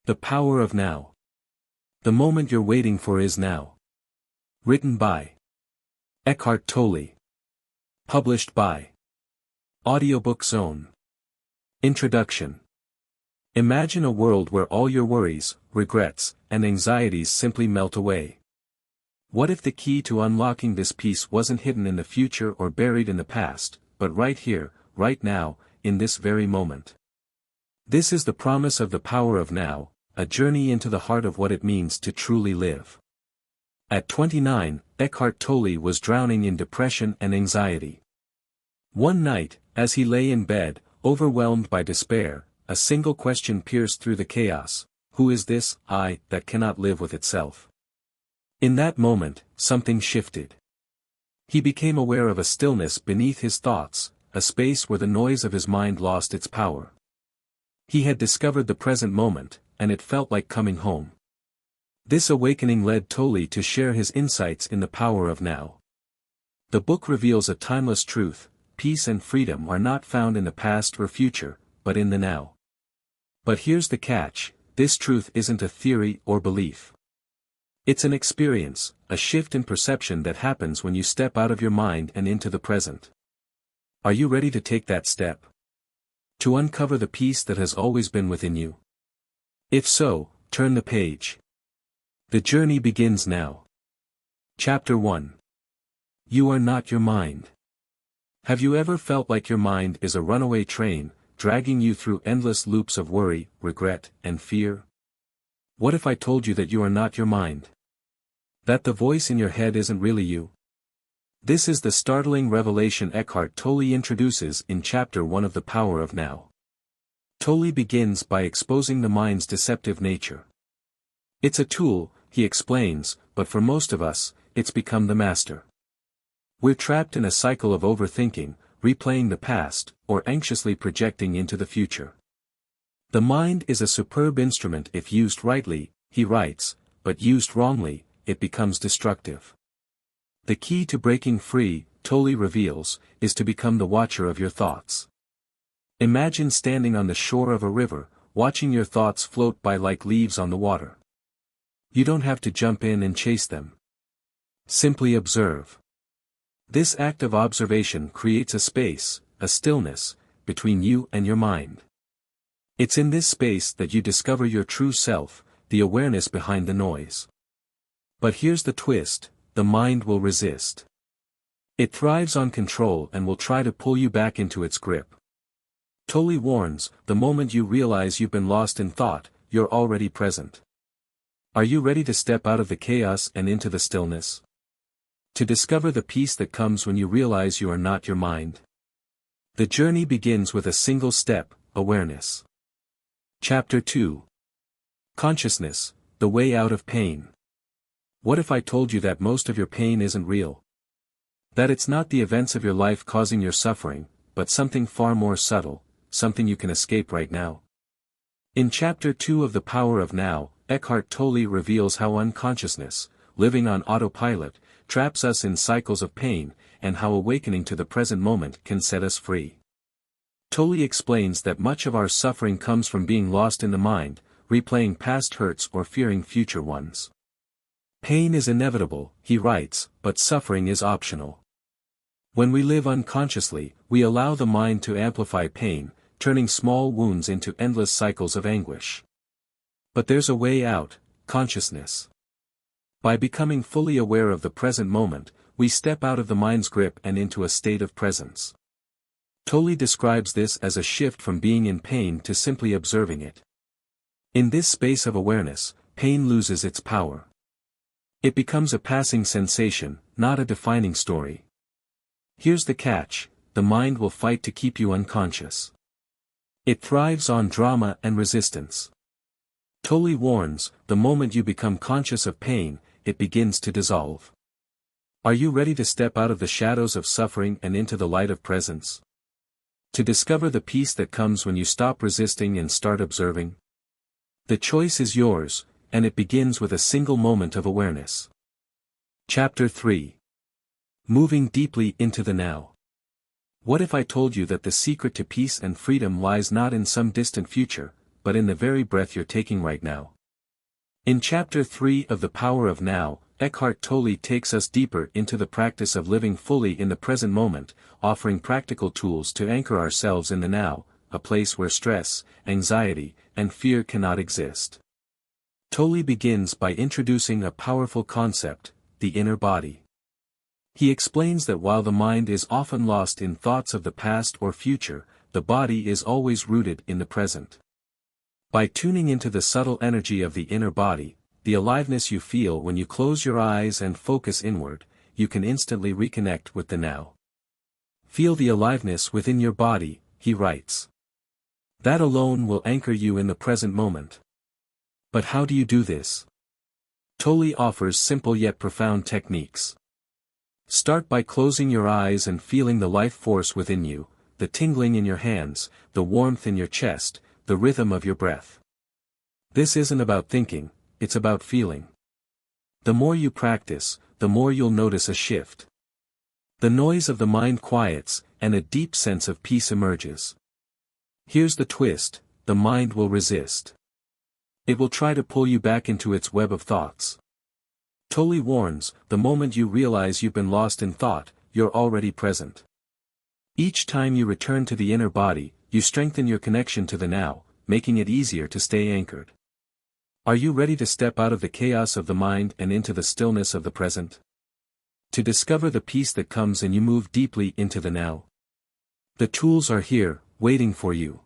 The Power of Now. The moment you're waiting for is now. Written by Eckhart Tolle. Published by Audiobooks Own. Introduction. Imagine a world where all your worries, regrets, and anxieties simply melt away. What if the key to unlocking this peace wasn't hidden in the future or buried in the past, but right here, right now, in this very moment? This is the promise of the power of now, a journey into the heart of what it means to truly live. At 29, Eckhart Tolle was drowning in depression and anxiety. One night, as he lay in bed, overwhelmed by despair, a single question pierced through the chaos: who is this I that cannot live with itself? In that moment, something shifted. He became aware of a stillness beneath his thoughts, a space where the noise of his mind lost its power. He had discovered the present moment, and it felt like coming home. This awakening led Tolle to share his insights in The Power of Now. The book reveals a timeless truth: peace and freedom are not found in the past or future, but in the now. But here's the catch: this truth isn't a theory or belief. It's an experience, a shift in perception that happens when you step out of your mind and into the present. Are you ready to take that step? To uncover the peace that has always been within you? If so, turn the page. The journey begins now. Chapter 1. You are not your mind. Have you ever felt like your mind is a runaway train, dragging you through endless loops of worry, regret, and fear? What if I told you that you are not your mind? That the voice in your head isn't really you? This is the startling revelation Eckhart Tolle introduces in Chapter 1 of The Power of Now. Tolle begins by exposing the mind's deceptive nature. It's a tool, he explains, but for most of us, it's become the master. We're trapped in a cycle of overthinking, replaying the past, or anxiously projecting into the future. The mind is a superb instrument if used rightly, he writes, but used wrongly, it becomes destructive. The key to breaking free, Tolle reveals, is to become the watcher of your thoughts. Imagine standing on the shore of a river, watching your thoughts float by like leaves on the water. You don't have to jump in and chase them. Simply observe. This act of observation creates a space, a stillness, between you and your mind. It's in this space that you discover your true self, the awareness behind the noise. But here's the twist: the mind will resist. It thrives on control and will try to pull you back into its grip. Tolle warns, the moment you realize you've been lost in thought, you're already present. Are you ready to step out of the chaos and into the stillness? To discover the peace that comes when you realize you are not your mind? The journey begins with a single step: awareness. Chapter 2. Consciousness, the way out of pain. What if I told you that most of your pain isn't real? That it's not the events of your life causing your suffering, but something far more subtle, something you can escape right now? In Chapter 2 of The Power of Now, Eckhart Tolle reveals how unconsciousness, living on autopilot, traps us in cycles of pain, and how awakening to the present moment can set us free. Tolle explains that much of our suffering comes from being lost in the mind, replaying past hurts or fearing future ones. Pain is inevitable, he writes, but suffering is optional. When we live unconsciously, we allow the mind to amplify pain, turning small wounds into endless cycles of anguish. But there's a way out: consciousness. By becoming fully aware of the present moment, we step out of the mind's grip and into a state of presence. Tolle describes this as a shift from being in pain to simply observing it. In this space of awareness, pain loses its power. It becomes a passing sensation, not a defining story. Here's the catch: the mind will fight to keep you unconscious. It thrives on drama and resistance. Tolle warns, the moment you become conscious of pain, it begins to dissolve. Are you ready to step out of the shadows of suffering and into the light of presence? To discover the peace that comes when you stop resisting and start observing? The choice is yours, and it begins with a single moment of awareness. Chapter 3. Moving deeply into the now. What if I told you that the secret to peace and freedom lies not in some distant future, but in the very breath you're taking right now. In Chapter 3 of The Power of Now, Eckhart Tolle takes us deeper into the practice of living fully in the present moment, offering practical tools to anchor ourselves in the now, a place where stress, anxiety, and fear cannot exist. Tolle begins by introducing a powerful concept, the inner body. He explains that while the mind is often lost in thoughts of the past or future, the body is always rooted in the present. By tuning into the subtle energy of the inner body, the aliveness you feel when you close your eyes and focus inward, you can instantly reconnect with the now. Feel the aliveness within your body, he writes. That alone will anchor you in the present moment. But how do you do this? Tolle offers simple yet profound techniques. Start by closing your eyes and feeling the life force within you, the tingling in your hands, the warmth in your chest, the rhythm of your breath. This isn't about thinking, it's about feeling. The more you practice, the more you'll notice a shift. The noise of the mind quiets, and a deep sense of peace emerges. Here's the twist, the mind will resist. It will try to pull you back into its web of thoughts. Tolle warns, the moment you realize you've been lost in thought, you're already present. Each time you return to the inner body, you strengthen your connection to the now, making it easier to stay anchored. Are you ready to step out of the chaos of the mind and into the stillness of the present? To discover the peace that comes when you move deeply into the now. The tools are here, waiting for you.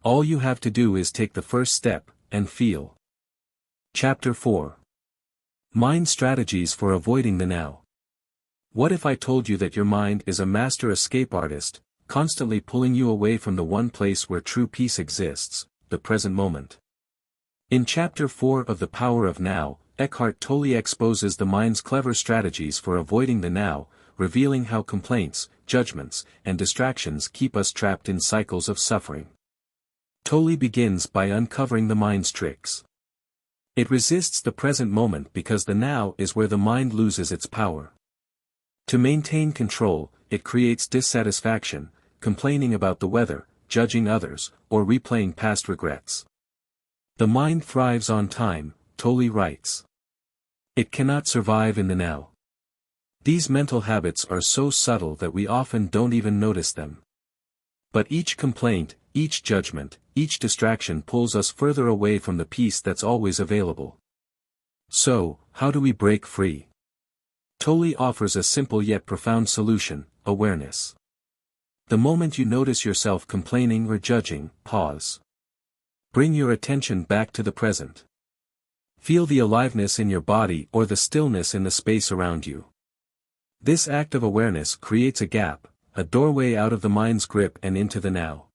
All you have to do is take the first step, and feel. Chapter 4. Mind Strategies for Avoiding the Now. What if I told you that your mind is a master escape artist, constantly pulling you away from the one place where true peace exists, the present moment? In Chapter 4 of The Power of Now, Eckhart Tolle exposes the mind's clever strategies for avoiding the now, revealing how complaints, judgments, and distractions keep us trapped in cycles of suffering. Tolle begins by uncovering the mind's tricks. It resists the present moment because the now is where the mind loses its power. To maintain control, it creates dissatisfaction, complaining about the weather, judging others, or replaying past regrets. The mind thrives on time, Tolle writes. It cannot survive in the now. These mental habits are so subtle that we often don't even notice them. But each complaint, each judgment, each distraction pulls us further away from the peace that's always available. So, how do we break free? Tolle offers a simple yet profound solution, awareness. The moment you notice yourself complaining or judging, pause. Bring your attention back to the present. Feel the aliveness in your body or the stillness in the space around you. This act of awareness creates a gap, a doorway out of the mind's grip and into the now.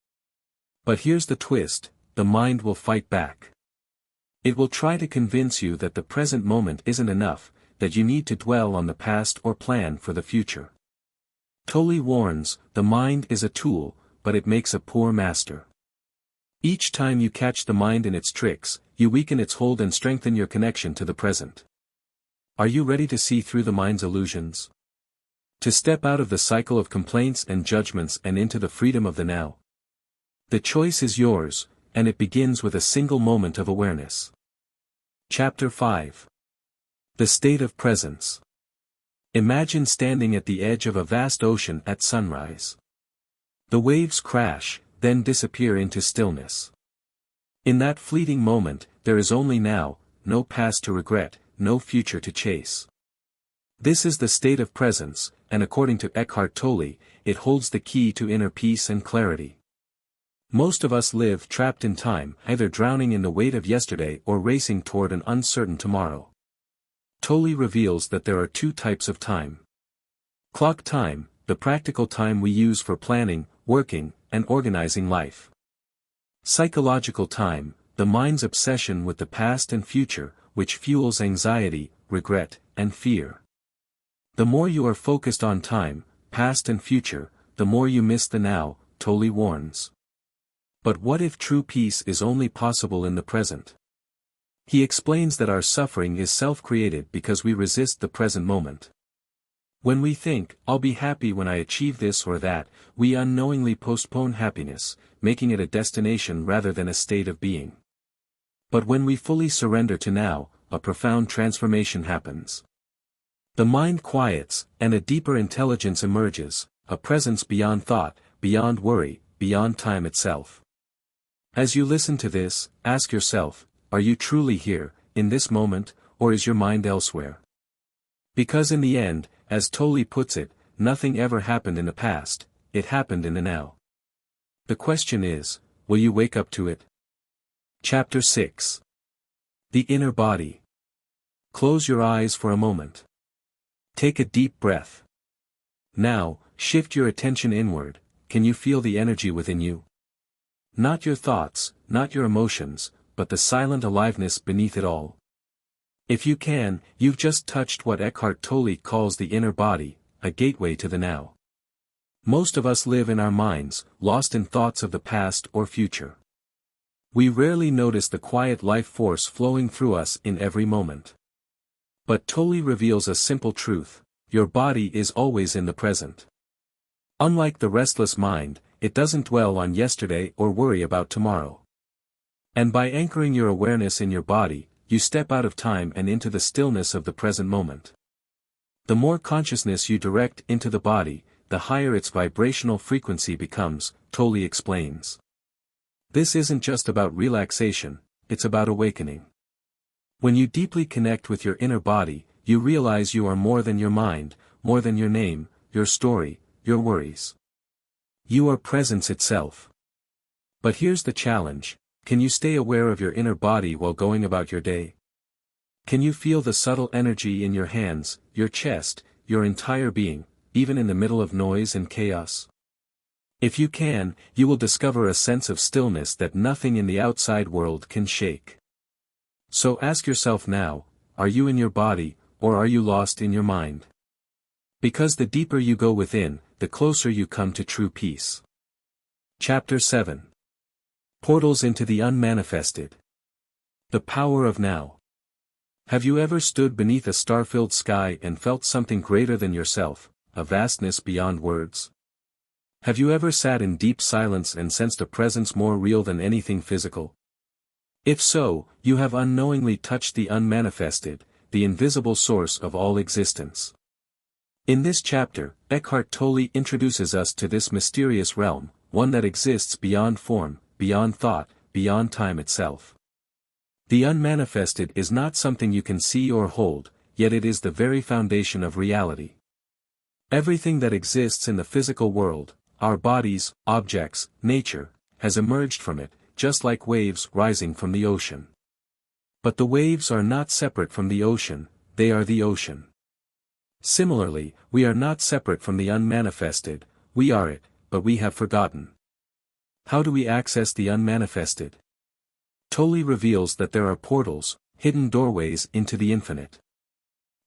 But here's the twist, the mind will fight back. It will try to convince you that the present moment isn't enough, that you need to dwell on the past or plan for the future. Tolle warns, the mind is a tool, but it makes a poor master. Each time you catch the mind in its tricks, you weaken its hold and strengthen your connection to the present. Are you ready to see through the mind's illusions? To step out of the cycle of complaints and judgments and into the freedom of the now? The choice is yours, and it begins with a single moment of awareness. Chapter 5. The State of Presence. Imagine standing at the edge of a vast ocean at sunrise. The waves crash, then disappear into stillness. In that fleeting moment, there is only now, no past to regret, no future to chase. This is the state of presence, and according to Eckhart Tolle, it holds the key to inner peace and clarity. Most of us live trapped in time, either drowning in the weight of yesterday or racing toward an uncertain tomorrow. Tolle reveals that there are two types of time. Clock time, the practical time we use for planning, working, and organizing life. Psychological time, the mind's obsession with the past and future, which fuels anxiety, regret, and fear. The more you are focused on time, past and future, the more you miss the now, Tolle warns. But what if true peace is only possible in the present? He explains that our suffering is self-created because we resist the present moment. When we think, "I'll be happy when I achieve this or that," we unknowingly postpone happiness, making it a destination rather than a state of being. But when we fully surrender to now, a profound transformation happens. The mind quiets, and a deeper intelligence emerges, a presence beyond thought, beyond worry, beyond time itself. As you listen to this, ask yourself, are you truly here, in this moment, or is your mind elsewhere? Because in the end, as Tolle puts it, nothing ever happened in the past, it happened in the now. The question is, will you wake up to it? Chapter 6. The Inner Body. Close your eyes for a moment. Take a deep breath. Now, shift your attention inward. Can you feel the energy within you? Not your thoughts, not your emotions, but the silent aliveness beneath it all. If you can, you've just touched what Eckhart Tolle calls the inner body, a gateway to the now. Most of us live in our minds, lost in thoughts of the past or future. We rarely notice the quiet life force flowing through us in every moment. But Tolle reveals a simple truth: your body is always in the present. Unlike the restless mind, it doesn't dwell on yesterday or worry about tomorrow. And by anchoring your awareness in your body, you step out of time and into the stillness of the present moment. The more consciousness you direct into the body, the higher its vibrational frequency becomes, Tolle explains. This isn't just about relaxation, it's about awakening. When you deeply connect with your inner body, you realize you are more than your mind, more than your name, your story, your worries. You are presence itself. But here's the challenge: can you stay aware of your inner body while going about your day? Can you feel the subtle energy in your hands, your chest, your entire being, even in the middle of noise and chaos? If you can, you will discover a sense of stillness that nothing in the outside world can shake. So ask yourself now, are you in your body, or are you lost in your mind? Because the deeper you go within, the closer you come to true peace. Chapter 7. Portals into the Unmanifested. The Power of Now. Have you ever stood beneath a star-filled sky and felt something greater than yourself, a vastness beyond words? Have you ever sat in deep silence and sensed a presence more real than anything physical? If so, you have unknowingly touched the unmanifested, the invisible source of all existence. In this chapter, Eckhart Tolle introduces us to this mysterious realm, one that exists beyond form, beyond thought, beyond time itself. The unmanifested is not something you can see or hold, yet it is the very foundation of reality. Everything that exists in the physical world, our bodies, objects, nature, has emerged from it, just like waves rising from the ocean. But the waves are not separate from the ocean, they are the ocean. Similarly, we are not separate from the unmanifested, we are it, but we have forgotten. How do we access the unmanifested? Tolle reveals that there are portals, hidden doorways into the infinite.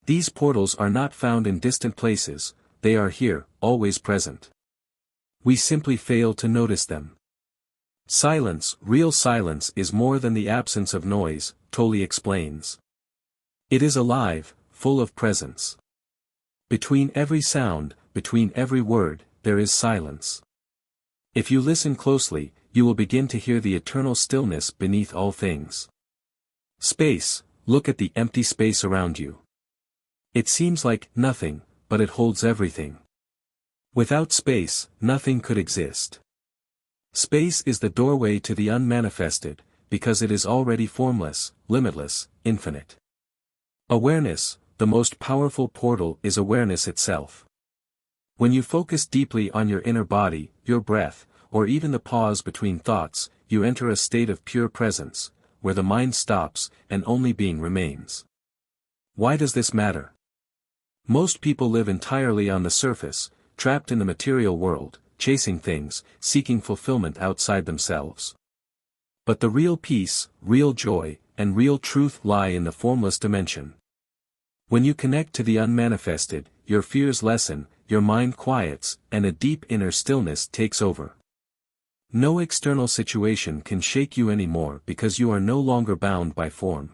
These portals are not found in distant places, they are here, always present. We simply fail to notice them. Silence, real silence, is more than the absence of noise, Tolle explains. It is alive, full of presence. Between every sound, between every word, there is silence. If you listen closely, you will begin to hear the eternal stillness beneath all things. Space, look at the empty space around you. It seems like nothing, but it holds everything. Without space, nothing could exist. Space is the doorway to the unmanifested, because it is already formless, limitless, infinite. Awareness, the most powerful portal, is awareness itself. When you focus deeply on your inner body, your breath, or even the pause between thoughts, you enter a state of pure presence, where the mind stops, and only being remains. Why does this matter? Most people live entirely on the surface, trapped in the material world, chasing things, seeking fulfillment outside themselves. But the real peace, real joy, and real truth lie in the formless dimension. When you connect to the unmanifested, your fears lessen, your mind quiets, and a deep inner stillness takes over. No external situation can shake you anymore because you are no longer bound by form.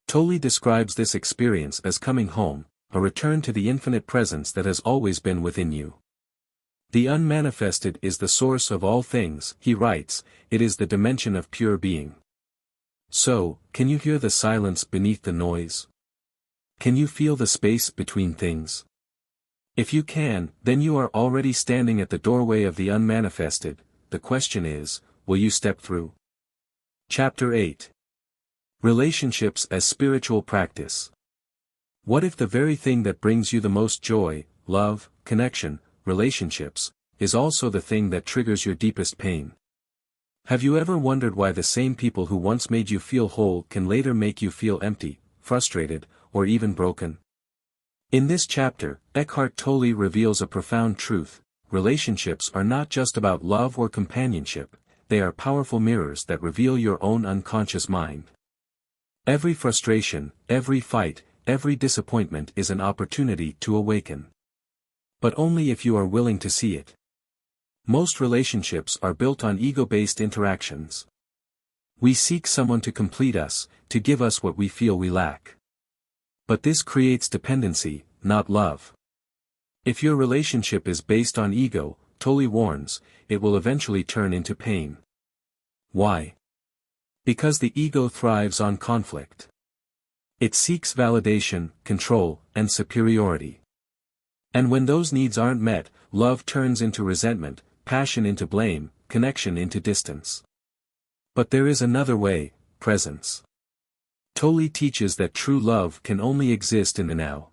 Tolle describes this experience as coming home, a return to the infinite presence that has always been within you. The unmanifested is the source of all things, he writes, it is the dimension of pure being. So, can you hear the silence beneath the noise? Can you feel the space between things? If you can, then you are already standing at the doorway of the unmanifested. The question is, will you step through? Chapter 8. Relationships as Spiritual Practice. What if the very thing that brings you the most joy, love, connection, relationships, is also the thing that triggers your deepest pain? Have you ever wondered why the same people who once made you feel whole can later make you feel empty, frustrated, or even broken? In this chapter, Eckhart Tolle reveals a profound truth: relationships are not just about love or companionship, they are powerful mirrors that reveal your own unconscious mind. Every frustration, every fight, every disappointment is an opportunity to awaken. But only if you are willing to see it. Most relationships are built on ego-based interactions. We seek someone to complete us, to give us what we feel we lack. But this creates dependency, not love. If your relationship is based on ego, Tolle warns, it will eventually turn into pain. Why? Because the ego thrives on conflict. It seeks validation, control, and superiority. And when those needs aren't met, love turns into resentment, passion into blame, connection into distance. But there is another way: presence. Tolle teaches that true love can only exist in the now.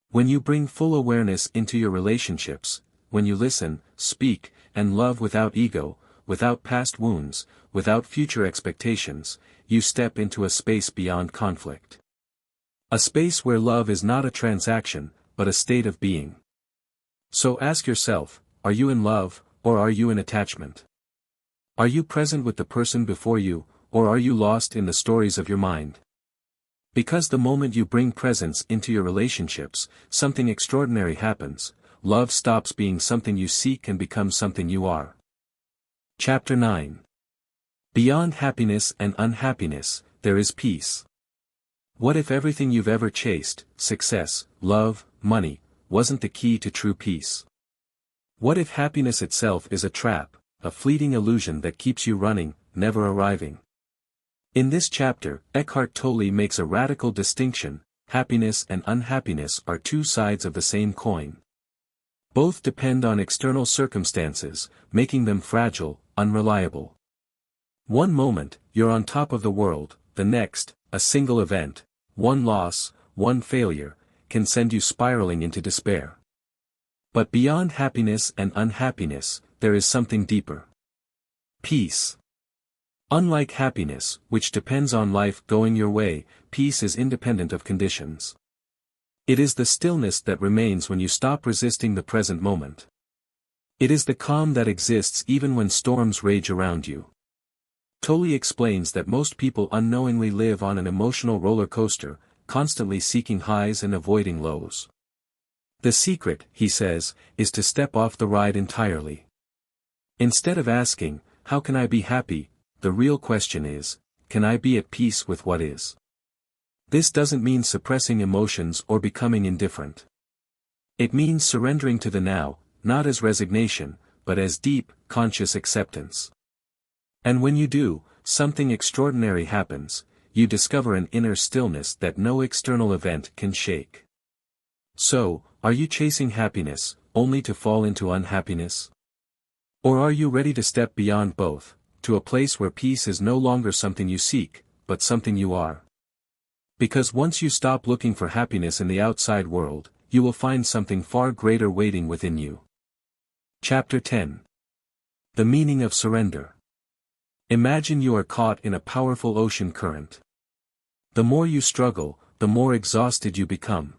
When you bring full awareness into your relationships, when you listen, speak, and love without ego, without past wounds, without future expectations, you step into a space beyond conflict. A space where love is not a transaction, but a state of being. So ask yourself, are you in love, or are you in attachment? Are you present with the person before you, or are you lost in the stories of your mind? Because the moment you bring presence into your relationships, something extraordinary happens: love stops being something you seek and becomes something you are. Chapter 9. Beyond happiness and unhappiness, there is peace. What if everything you've ever chased, success, love, money, wasn't the key to true peace? What if happiness itself is a trap, a fleeting illusion that keeps you running, never arriving? In this chapter, Eckhart Tolle makes a radical distinction: happiness and unhappiness are two sides of the same coin. Both depend on external circumstances, making them fragile, unreliable. One moment, you're on top of the world; the next, a single event, one loss, one failure, can send you spiraling into despair. But beyond happiness and unhappiness, there is something deeper. Peace. Unlike happiness, which depends on life going your way, peace is independent of conditions. It is the stillness that remains when you stop resisting the present moment. It is the calm that exists even when storms rage around you. Tolle explains that most people unknowingly live on an emotional roller coaster, constantly seeking highs and avoiding lows. The secret, he says, is to step off the ride entirely. Instead of asking, "How can I be happy?" the real question is, "Can I be at peace with what is?" This doesn't mean suppressing emotions or becoming indifferent. It means surrendering to the now, not as resignation, but as deep, conscious acceptance. And when you do, something extraordinary happens: you discover an inner stillness that no external event can shake. So, are you chasing happiness, only to fall into unhappiness? Or are you ready to step beyond both, to a place where peace is no longer something you seek, but something you are? Because once you stop looking for happiness in the outside world, you will find something far greater waiting within you. Chapter 10. The meaning of surrender. Imagine you are caught in a powerful ocean current. The more you struggle, the more exhausted you become.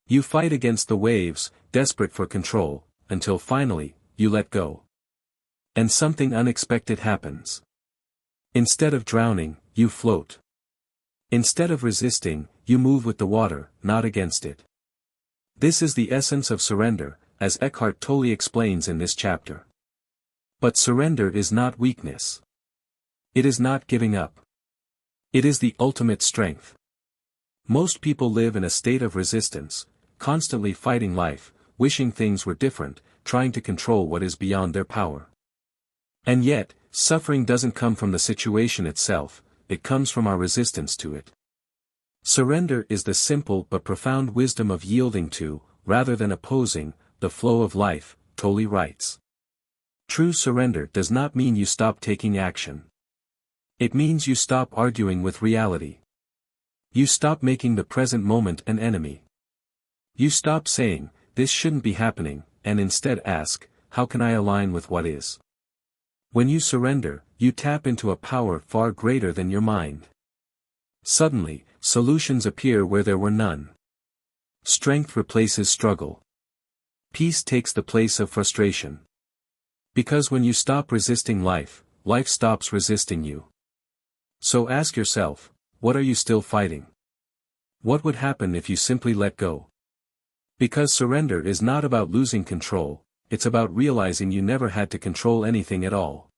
You fight against the waves, desperate for control, until finally, you let go. And something unexpected happens. Instead of drowning, you float. Instead of resisting, you move with the water, not against it. This is the essence of surrender, as Eckhart Tolle explains in this chapter. But surrender is not weakness. It is not giving up. It is the ultimate strength. Most people live in a state of resistance, constantly fighting life, wishing things were different, trying to control what is beyond their power. And yet, suffering doesn't come from the situation itself, it comes from our resistance to it. Surrender is the simple but profound wisdom of yielding to, rather than opposing, the flow of life, Tolle writes. True surrender does not mean you stop taking action. It means you stop arguing with reality. You stop making the present moment an enemy. You stop saying, "This shouldn't be happening," and instead ask, "How can I align with what is?" When you surrender, you tap into a power far greater than your mind. Suddenly, solutions appear where there were none. Strength replaces struggle. Peace takes the place of frustration. Because when you stop resisting life, life stops resisting you. So ask yourself, what are you still fighting? What would happen if you simply let go? Because surrender is not about losing control, it's about realizing you never had to control anything at all.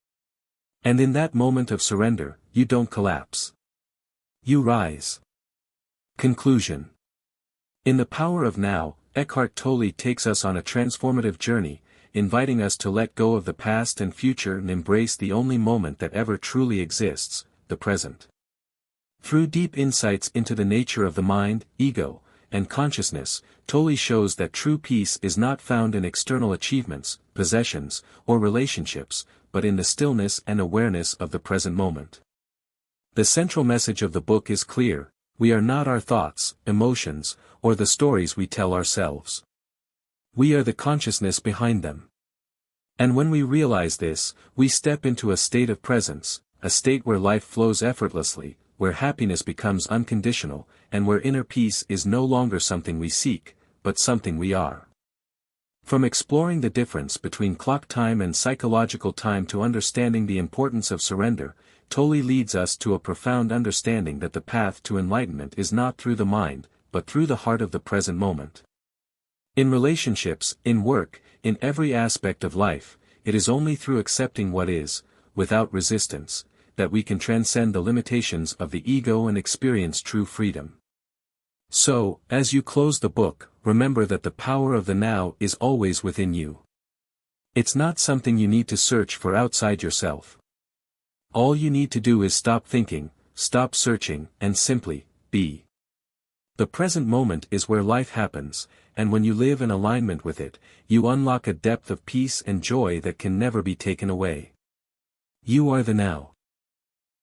And in that moment of surrender, you don't collapse. You rise. Conclusion. In The Power of Now, Eckhart Tolle takes us on a transformative journey, inviting us to let go of the past and future and embrace the only moment that ever truly exists, the present. Through deep insights into the nature of the mind, ego, and consciousness, Tolle shows that true peace is not found in external achievements, possessions, or relationships, but in the stillness and awareness of the present moment. The central message of the book is clear: we are not our thoughts, emotions, or the stories we tell ourselves. We are the consciousness behind them. And when we realize this, we step into a state of presence, a state where life flows effortlessly, where happiness becomes unconditional, and where inner peace is no longer something we seek, but something we are. From exploring the difference between clock time and psychological time to understanding the importance of surrender, Tolle leads us to a profound understanding that the path to enlightenment is not through the mind, but through the heart of the present moment. In relationships, in work, in every aspect of life, it is only through accepting what is, without resistance, that we can transcend the limitations of the ego and experience true freedom. So, as you close the book, remember that the power of the now is always within you. It's not something you need to search for outside yourself. All you need to do is stop thinking, stop searching, and simply be. The present moment is where life happens, and when you live in alignment with it, you unlock a depth of peace and joy that can never be taken away. You are the now.